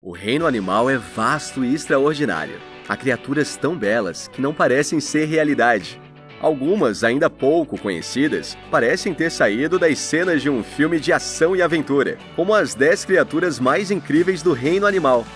O reino animal é vasto e extraordinário. Há criaturas tão belas que não parecem ser realidade. Algumas, ainda pouco conhecidas, parecem ter saído das cenas de um filme de ação e aventura, como as 10 criaturas mais incríveis do reino animal.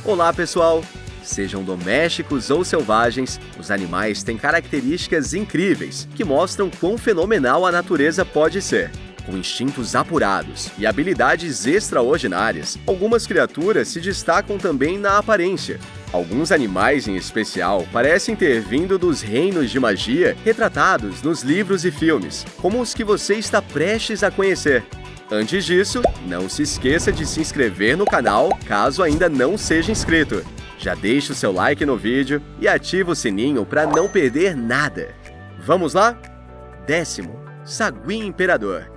Olá, pessoal! Sejam domésticos ou selvagens, os animais têm características incríveis que mostram quão fenomenal a natureza pode ser. Com instintos apurados e habilidades extraordinárias, algumas criaturas se destacam também na aparência. Alguns animais, em especial, parecem ter vindo dos reinos de magia retratados nos livros e filmes, como os que você está prestes a conhecer. Antes disso, não se esqueça de se inscrever no canal caso ainda não seja inscrito. Já deixe o seu like no vídeo e ative o sininho para não perder nada. Vamos lá? 10º, Sagui Imperador.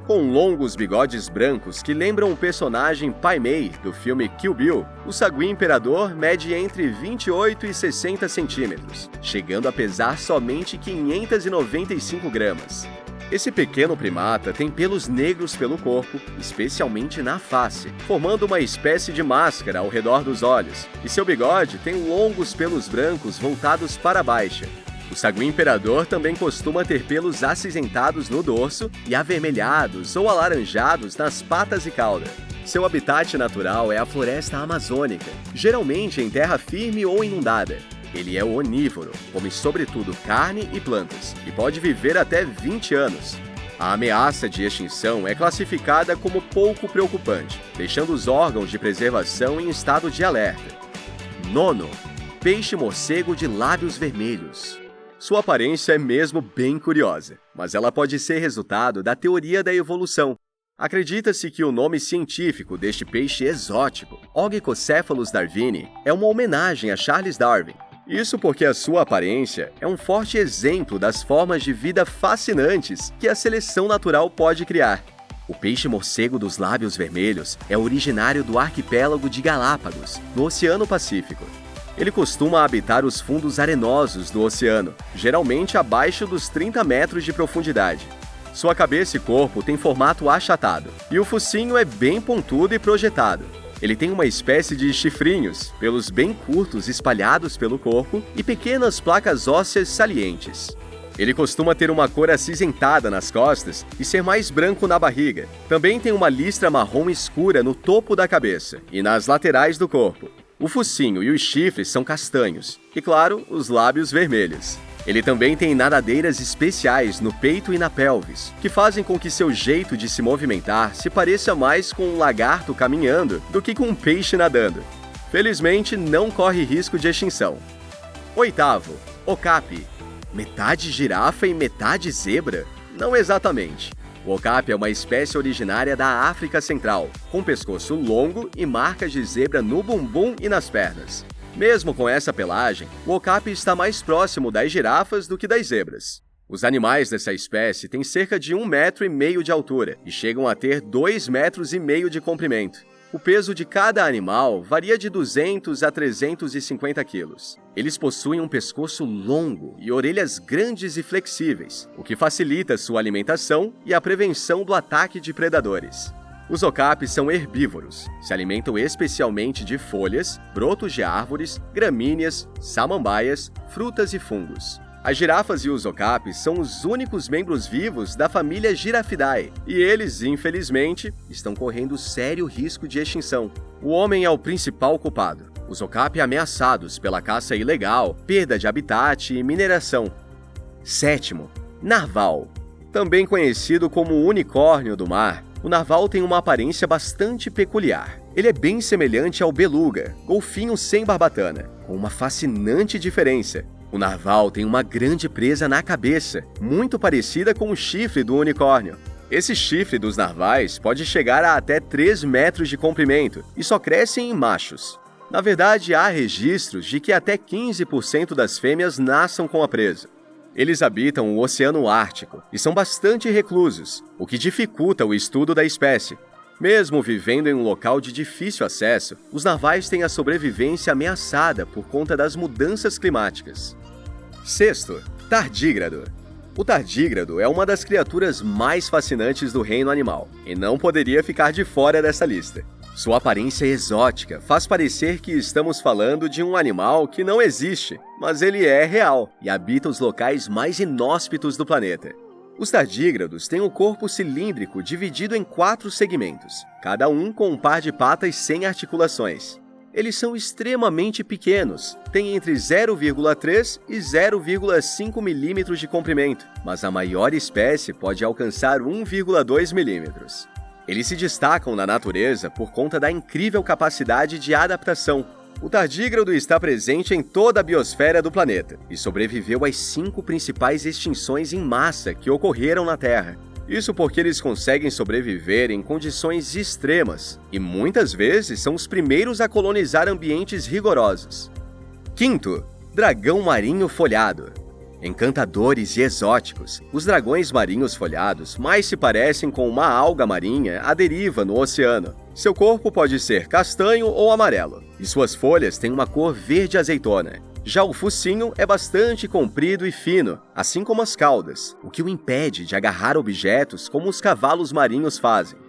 Com longos bigodes brancos que lembram o personagem Pai Mei do filme Kill Bill, o Sagui Imperador mede entre 28 e 60 centímetros, chegando a pesar somente 595 gramas. Esse pequeno primata tem pelos negros pelo corpo, especialmente na face, formando uma espécie de máscara ao redor dos olhos, e seu bigode tem longos pelos brancos voltados para baixo. O Sagui Imperador também costuma ter pelos acinzentados no dorso e avermelhados ou alaranjados nas patas e cauda. Seu habitat natural é a floresta amazônica, geralmente em terra firme ou inundada. Ele é onívoro, come sobretudo carne e plantas, e pode viver até 20 anos. A ameaça de extinção é classificada como pouco preocupante, deixando os órgãos de preservação em estado de alerta. 9º, Peixe-morcego de lábios vermelhos. Sua aparência é mesmo bem curiosa, mas ela pode ser resultado da teoria da evolução. Acredita-se que o nome científico deste peixe exótico, Ogykocephalus darwini, é uma homenagem a Charles Darwin. Isso porque a sua aparência é um forte exemplo das formas de vida fascinantes que a seleção natural pode criar. O peixe-morcego dos lábios vermelhos é originário do arquipélago de Galápagos, no Oceano Pacífico. Ele costuma habitar os fundos arenosos do oceano, geralmente abaixo dos 30 metros de profundidade. Sua cabeça e corpo têm formato achatado, e o focinho é bem pontudo e projetado. Ele tem uma espécie de chifrinhos, pelos bem curtos espalhados pelo corpo e pequenas placas ósseas salientes. Ele costuma ter uma cor acinzentada nas costas e ser mais branco na barriga. Também tem uma listra marrom escura no topo da cabeça e nas laterais do corpo. O focinho e os chifres são castanhos, e claro, os lábios vermelhos. Ele também tem nadadeiras especiais no peito e na pelvis, que fazem com que seu jeito de se movimentar se pareça mais com um lagarto caminhando do que com um peixe nadando. Felizmente, não corre risco de extinção. 8º, Okapi. Metade girafa e metade zebra? Não exatamente. O okapi é uma espécie originária da África Central, com pescoço longo e marcas de zebra no bumbum e nas pernas. Mesmo com essa pelagem, o okapi está mais próximo das girafas do que das zebras. Os animais dessa espécie têm cerca de 1,5 metro de altura e chegam a ter 2,5 metros de comprimento. O peso de cada animal varia de 200 a 350 quilos. Eles possuem um pescoço longo e orelhas grandes e flexíveis, o que facilita sua alimentação e a prevenção do ataque de predadores. Os okapis são herbívoros, se alimentam especialmente de folhas, brotos de árvores, gramíneas, samambaias, frutas e fungos. As girafas e os okapis são os únicos membros vivos da família Giraffidae, e eles, infelizmente, estão correndo sério risco de extinção. O homem é o principal culpado. Os okapi ameaçados pela caça ilegal, perda de habitat e mineração. 7º, Narval. Também conhecido como unicórnio do mar, o narval tem uma aparência bastante peculiar. Ele é bem semelhante ao beluga, golfinho sem barbatana, com uma fascinante diferença. O narval tem uma grande presa na cabeça, muito parecida com o chifre do unicórnio. Esse chifre dos narvais pode chegar a até 3 metros de comprimento e só crescem em machos. Na verdade, há registros de que até 15% das fêmeas nasçam com a presa. Eles habitam o Oceano Ártico e são bastante reclusos, o que dificulta o estudo da espécie. Mesmo vivendo em um local de difícil acesso, os narvais têm a sobrevivência ameaçada por conta das mudanças climáticas. 6º, Tardígrado. O tardígrado é uma das criaturas mais fascinantes do reino animal, e não poderia ficar de fora dessa lista. Sua aparência exótica faz parecer que estamos falando de um animal que não existe, mas ele é real e habita os locais mais inóspitos do planeta. Os tardígrados têm o corpo cilíndrico dividido em 4 segmentos, cada um com um par de patas sem articulações. Eles são extremamente pequenos, têm entre 0,3 e 0,5 milímetros de comprimento, mas a maior espécie pode alcançar 1,2 milímetros. Eles se destacam na natureza por conta da incrível capacidade de adaptação. O tardígrado está presente em toda a biosfera do planeta e sobreviveu às 5 principais extinções em massa que ocorreram na Terra. Isso porque eles conseguem sobreviver em condições extremas e muitas vezes são os primeiros a colonizar ambientes rigorosos. Quinto, dragão marinho folhado. Encantadores e exóticos, os dragões marinhos folhados mais se parecem com uma alga marinha à deriva no oceano. Seu corpo pode ser castanho ou amarelo, e suas folhas têm uma cor verde azeitona. Já o focinho é bastante comprido e fino, assim como as caudas, o que o impede de agarrar objetos como os cavalos marinhos fazem.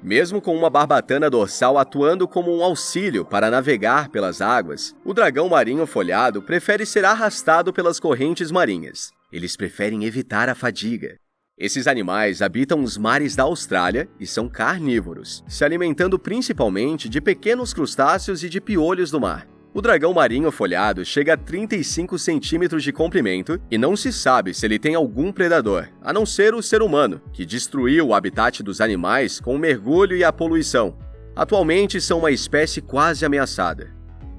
Mesmo com uma barbatana dorsal atuando como um auxílio para navegar pelas águas, o dragão marinho folhado prefere ser arrastado pelas correntes marinhas. Eles preferem evitar a fadiga. Esses animais habitam os mares da Austrália e são carnívoros, se alimentando principalmente de pequenos crustáceos e de piolhos do mar. O dragão marinho folhado chega a 35 centímetros de comprimento e não se sabe se ele tem algum predador, a não ser o ser humano, que destruiu o habitat dos animais com o mergulho e a poluição. Atualmente são uma espécie quase ameaçada.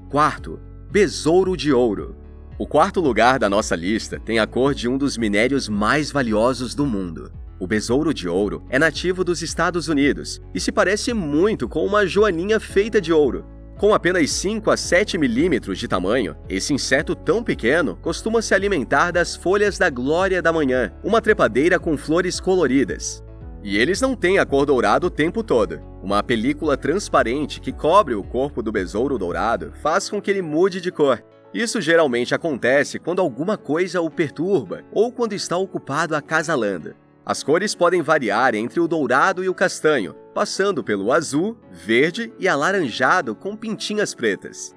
Quarto, besouro de ouro. O quarto lugar da nossa lista tem a cor de um dos minérios mais valiosos do mundo. O besouro de ouro é nativo dos Estados Unidos e se parece muito com uma joaninha feita de ouro. Com apenas 5 a 7 milímetros de tamanho, esse inseto tão pequeno costuma se alimentar das folhas da glória da manhã, uma trepadeira com flores coloridas. E eles não têm a cor dourada o tempo todo. Uma película transparente que cobre o corpo do besouro dourado faz com que ele mude de cor. Isso geralmente acontece quando alguma coisa o perturba ou quando está ocupado acasalando. As cores podem variar entre o dourado e o castanho, passando pelo azul, verde e alaranjado com pintinhas pretas.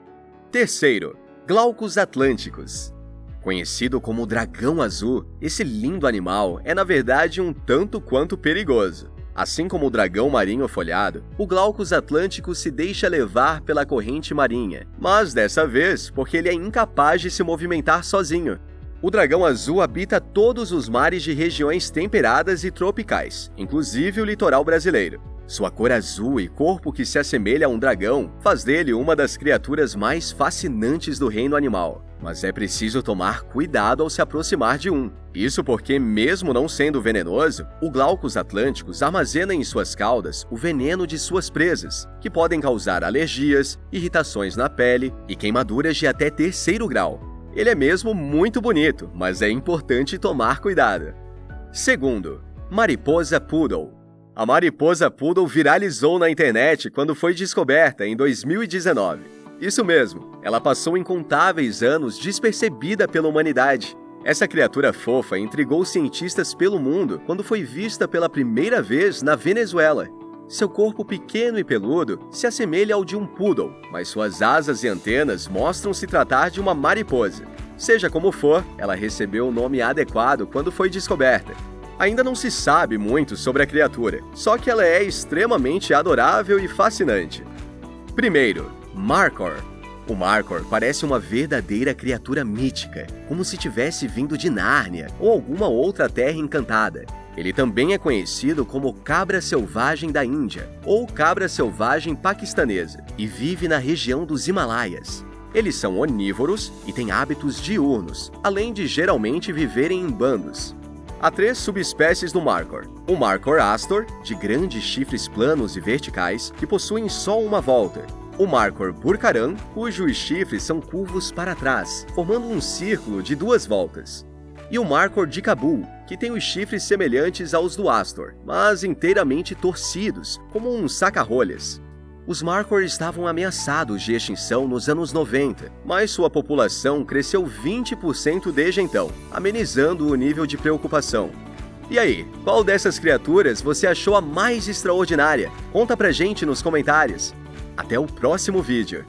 Terceiro, Glaucus atlânticos. Conhecido como dragão azul, esse lindo animal é na verdade um tanto quanto perigoso. Assim como o dragão marinho folhado, o Glaucus atlânticos se deixa levar pela corrente marinha, mas dessa vez porque ele é incapaz de se movimentar sozinho. O dragão azul habita todos os mares de regiões temperadas e tropicais, inclusive o litoral brasileiro. Sua cor azul e corpo que se assemelha a um dragão faz dele uma das criaturas mais fascinantes do reino animal. Mas é preciso tomar cuidado ao se aproximar de um. Isso porque, mesmo não sendo venenoso, o Glaucus atlânticos armazena em suas caudas o veneno de suas presas, que podem causar alergias, irritações na pele e queimaduras de até 3º grau. Ele é mesmo muito bonito, mas é importante tomar cuidado. Segundo, mariposa poodle. A mariposa poodle viralizou na internet quando foi descoberta em 2019. Isso mesmo, ela passou incontáveis anos despercebida pela humanidade. Essa criatura fofa intrigou cientistas pelo mundo quando foi vista pela primeira vez na Venezuela. Seu corpo pequeno e peludo se assemelha ao de um poodle, mas suas asas e antenas mostram se tratar de uma mariposa. Seja como for, ela recebeu o nome adequado quando foi descoberta. Ainda não se sabe muito sobre a criatura, só que ela é extremamente adorável e fascinante. Primeiro, Markhor. O Markhor parece uma verdadeira criatura mítica, como se tivesse vindo de Nárnia ou alguma outra terra encantada. Ele também é conhecido como cabra selvagem da Índia ou cabra selvagem paquistanesa e vive na região dos Himalaias. Eles são onívoros e têm hábitos diurnos, além de geralmente viverem em bandos. Há 3 subespécies do Markhor. O Markhor astor, de grandes chifres planos e verticais, que possuem só uma volta. O Markhor burcaram, cujos chifres são curvos para trás, formando um círculo de 2 voltas. E o Markhor de Cabul, que tem os chifres semelhantes aos do astor, mas inteiramente torcidos, como um saca-rolhas. Os Markhor estavam ameaçados de extinção nos anos 90, mas sua população cresceu 20% desde então, amenizando o nível de preocupação. E aí, qual dessas criaturas você achou a mais extraordinária? Conta pra gente nos comentários. Até o próximo vídeo!